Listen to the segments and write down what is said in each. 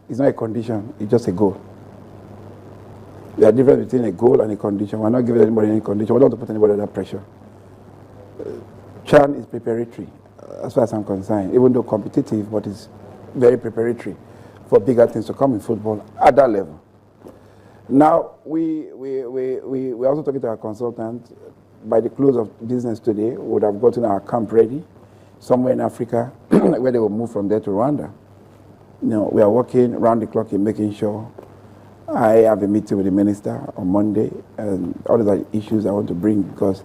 It's not a condition, it's just a goal. There are difference between a goal and a condition. We're not giving anybody any condition. We don't want to put anybody under pressure. CHAN is preparatory, as far as I'm concerned, even though competitive, but it's very preparatory for bigger things to come in football at that level. Now, we're also talking to our consultant. By the close of business today, we would have gotten our camp ready somewhere in Africa where they will move from there to Rwanda. We are working round the clock in making sure. I have a meeting with the minister on Monday, and all of the issues I want to bring, because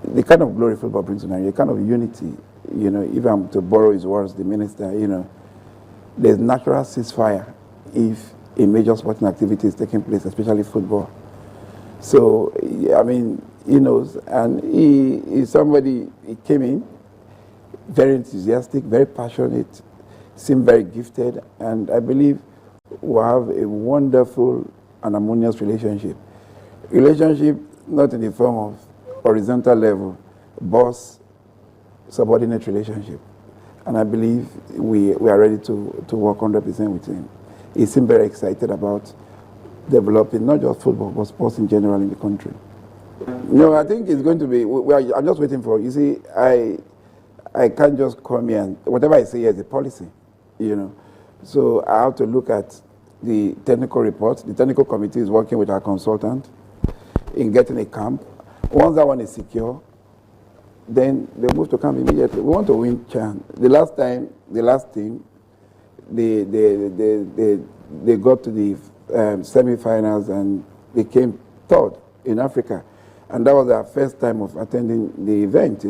the kind of glory football brings to Nigeria, the kind of unity, if I'm to borrow his words, the minister, there's natural ceasefire if a major sporting activity is taking place, especially football. So, I mean, he knows, and he came in very enthusiastic, very passionate, seemed very gifted, and I believe we'll have a wonderful and harmonious relationship. Relationship not in the form of horizontal level, boss-subordinate relationship. And I believe we are ready to work 100% with him. He seemed very excited about developing not just football, but sports in general in the country. No, I think it's going to be, I'm just waiting for, you see, I can't just come here and, whatever I say here is a policy, So I have to look at the technical report. The technical committee is working with our consultant in getting a camp. Once that one is secure, then they move to camp immediately. We want to win CHAN. The last team, they got to the semi-finals and they came third in Africa. And that was our first time of attending the event,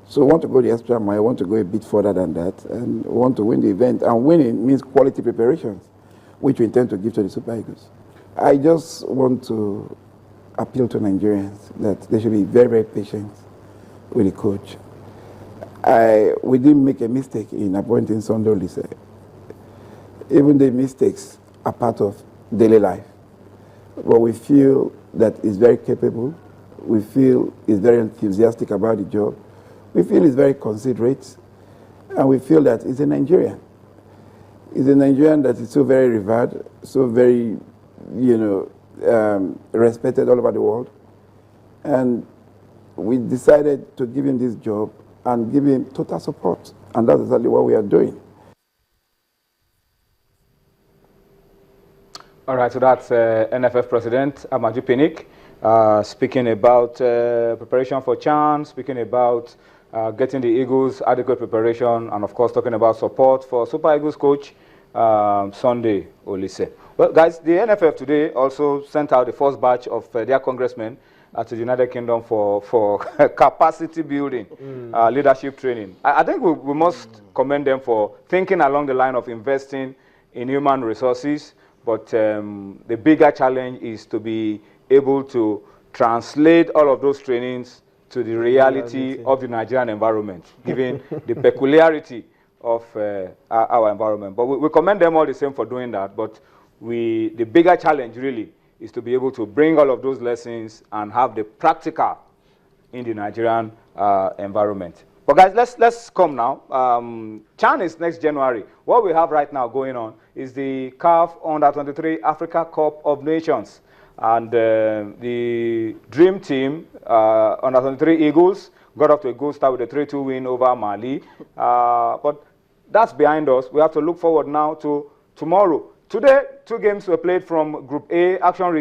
So we want to go the extra mile, we want to go a bit further than that, and we want to win the event. And winning means quality preparations, which we intend to give to the Super Eagles. I just want to appeal to Nigerians that they should be very, very patient with the coach. We didn't make a mistake in appointing Sunday Olise. Even the mistakes are part of daily life. But we feel that he's very capable. We feel he's very enthusiastic about the job. We feel he's very considerate. And we feel that he's a Nigerian. He's a Nigerian that is so very revered, so very, respected all over the world. And we decided to give him this job and give him total support. And that's exactly what we are doing. All right, so that's NFF President Amaju Pinnick speaking about preparation for CHAN, speaking about getting the Eagles adequate preparation, and of course talking about support for Super Eagles coach Sunday Olise. Well, guys, the NFF today also sent out the first batch of their congressmen to the United Kingdom for capacity building, leadership training. I think we must commend them for thinking along the line of investing in human resources. But the bigger challenge is to be able to translate all of those trainings to the reality of the Nigerian environment, given the peculiarity of our environment. But we commend them all the same for doing that. But the bigger challenge really is to be able to bring all of those lessons and have the practical in the Nigerian environment. But guys, let's come now. CHAN is next January. What we have right now going on is the CAF Under-23 Africa Cup of Nations. And the dream team, Under-23 Eagles, got off to a good start with a 3-2 win over Mali. But that's behind us. We have to look forward now to tomorrow. Today, 2 games were played from Group A. AFCON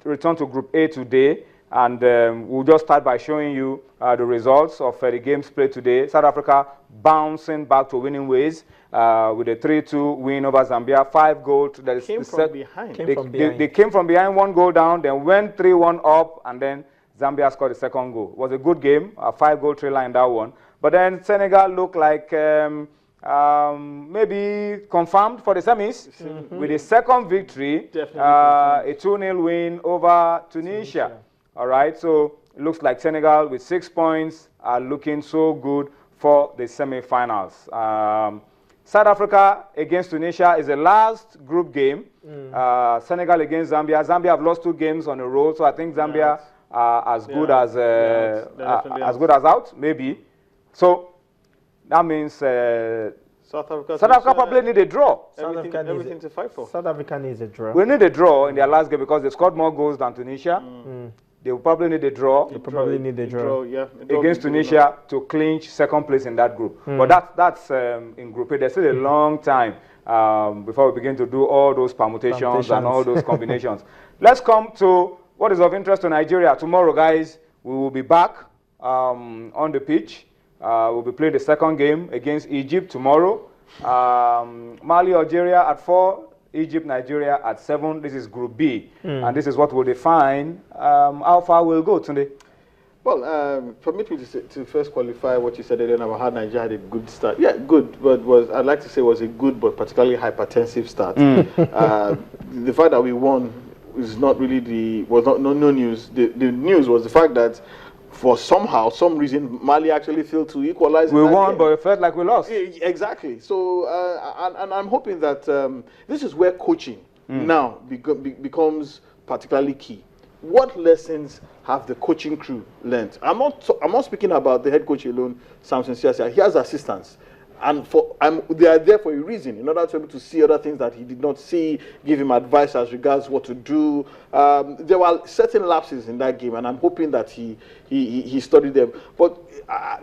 returned to Group A today. And we'll just start by showing you the results of the games played today. South Africa bouncing back to winning ways with a 3-2 win over Zambia. 5 goals. They came from behind, 1 goal down, then went 3-1 up, and then Zambia scored the second goal. It was a good game, a 5-goal trailer in that one. But then Senegal looked like maybe confirmed for the semis with a second victory, a 2-0 win over Tunisia. All right, so it looks like Senegal with 6 points are looking so good for the semi-finals. South Africa against Tunisia is the last group game. Senegal against Zambia. Zambia have lost 2 games on a row, so I think Zambia are as good as out, maybe. So that means South Africa. South Africa probably need a draw. Everything to fight for. South Africa needs a draw. We need a draw in their last game because they scored more goals than Tunisia. They will probably need a draw. They probably need a draw. Against Tunisia to clinch second place in that group. But that's in Group A. There's still a long time before we begin to do all those permutations and all those combinations. Let's come to what is of interest to Nigeria. Tomorrow, guys, we will be back on the pitch. We'll be playing the second game against Egypt tomorrow. Mali, Algeria at 4. Egypt, Nigeria at 7. This is Group B. And this is what will define how far we'll go today. Well, permit me to first qualify what you said earlier about how Nigeria had a good start. Yeah, good, but I'd like to say was a good but particularly hypertensive start. The fact that we won is not really no news. The news was the fact that for some reason, Mali actually failed to equalize. We won, but it felt like we lost. Exactly. So, and I'm hoping that this is where coaching now becomes particularly key. What lessons have the coaching crew learned? I'm not speaking about the head coach alone, Samson Siasia. He has assistants. And they are there for a reason, in order to be able to see other things that he did not see, give him advice as regards what to do. There were certain lapses in that game, and I'm hoping that he studied them. But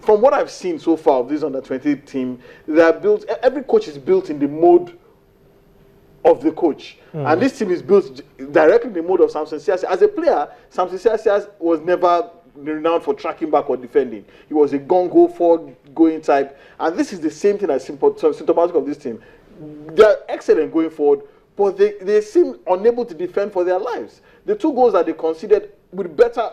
from what I've seen so far of this under-20 team, they are built. Every coach is built in the mode of the coach, and this team is built directly in the mode of Samson Siasia. As a player, Samson Siasia was never renowned for tracking back or defending. He was a gung-ho forward-going type, and this is the same thing as symptomatic of this team. They're excellent going forward, but they seem unable to defend for their lives. The 2 goals that they conceded, with better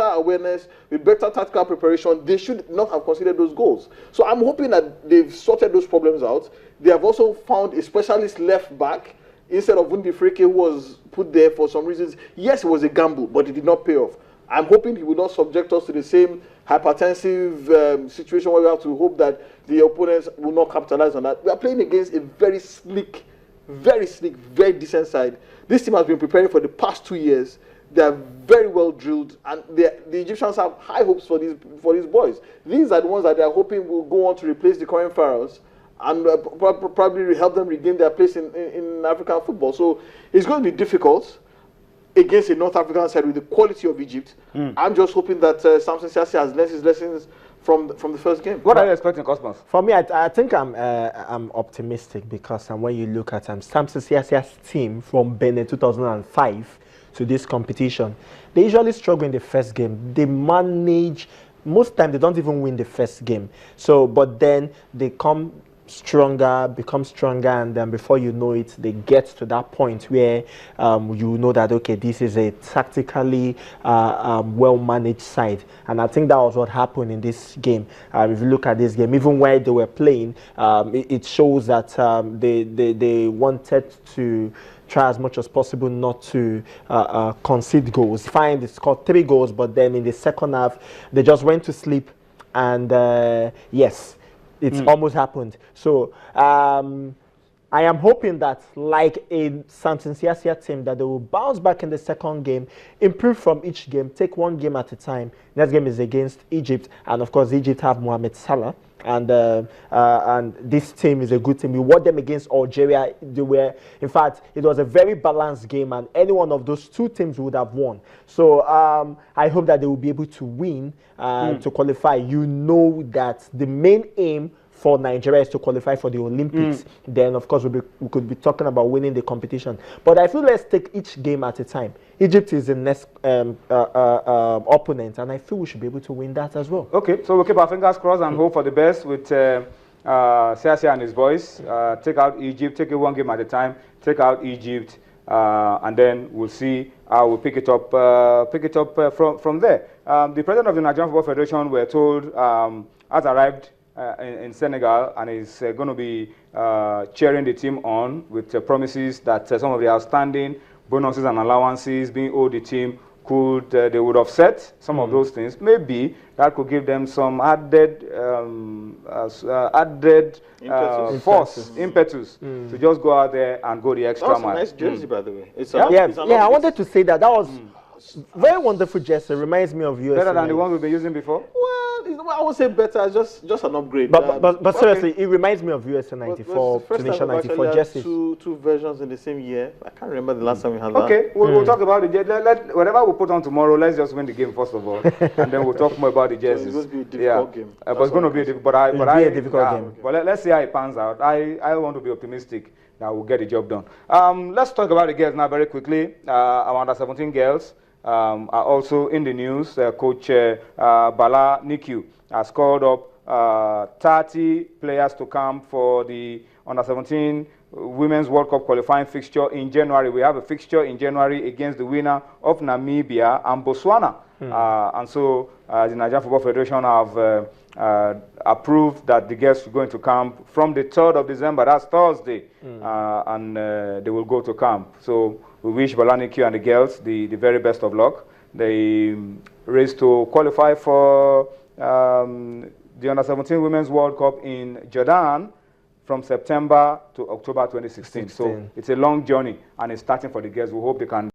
awareness, with better tactical preparation, they should not have conceded those goals. So I'm hoping that they've sorted those problems out. They have also found a specialist left back instead of Wundi Freke, who was put there for some reasons. Yes, it was a gamble, but it did not pay off. I'm hoping he will not subject us to the same hypertensive situation where we have to hope that the opponents will not capitalize on that. We are playing against a very slick, very decent side. This team has been preparing for the past 2 years. They are very well drilled, and the Egyptians have high hopes for these boys. These are the ones that they are hoping will go on to replace the current pharaohs and probably help them regain their place in African football. So it's going to be difficult against a North African side with the quality of Egypt. I'm just hoping that Samson Siasia has learned his lessons from the first game. What are you expecting, Cosmos? For me, I think I'm optimistic because when you look at Samson Siasia's team from Benin 2005 to this competition, they usually struggle in the first game. They manage, most time they don't even win the first game. So, but then they become stronger, and then before you know it, they get to that point where you know that, okay, this is a tactically well-managed side. And I think that was what happened in this game. If you look at this game, even where they were playing, it shows that they wanted to try as much as possible not to concede goals. Fine, they scored 3 goals, but then in the second half, they just went to sleep, and yes, it's almost happened. So I am hoping that, like a Samson Siasia team, that they will bounce back in the second game, improve from each game, take 1 game at a time. Next game is against Egypt, and of course, Egypt have Mohamed Salah. And this team is a good team. We watched them against Algeria. In fact, it was a very balanced game, and any one of those 2 teams would have won. So I hope that they will be able to win to qualify. You know that the main aim for Nigeria is to qualify for the Olympics. Then, of course, we could be talking about winning the competition. But I feel let's take each game at a time. Egypt is the next opponent, and I feel we should be able to win that as well. Okay, so we'll keep our fingers crossed and hope for the best with Siasia and his boys. Take out Egypt, take it 1 game at a time, take out Egypt, and then we'll see how we pick it up from there. The president of the Nigerian Football Federation, we're told, has arrived in Senegal, and is going to be cheering the team on with promises that some of the outstanding bonuses and allowances being owed the team they would offset some of those things. Maybe that could give them some added impetus to just go out there and go the extra mile. That's a nice jersey, by the way. I wanted to say that was very wonderful jersey. Reminds me of yours. Better than the one we've been using before? Well, I would say better. Just an upgrade. But seriously, it reminds me of USA '94, Tunisia '94 jerseys. Two versions in the same year. I can't remember the last time we had that. Okay, we'll talk about the jerseys. Whatever we put on tomorrow, let's just win the game first of all, and then we'll talk more about the jerseys. So it's going to be a difficult game. But it's going to be a difficult. A difficult game. But let's see how it pans out. I want to be optimistic that we'll get the job done. Let's talk about the girls now very quickly. Our under-17 girls are also in the news. Coach Bala Nikyu has called up 30 players to come for the under-17 Women's World Cup qualifying fixture in January. We have a fixture in January against the winner of Namibia and Botswana. And so the Nigerian Football Federation have approved that the girls are going to camp from the 3rd of December, that's Thursday, and they will go to camp. So we wish Bala Nikyu and the girls the very best of luck. They race to qualify for the Under-17 Women's World Cup in Jordan from September to October 2016. So it's a long journey, and it's starting for the girls. We hope they can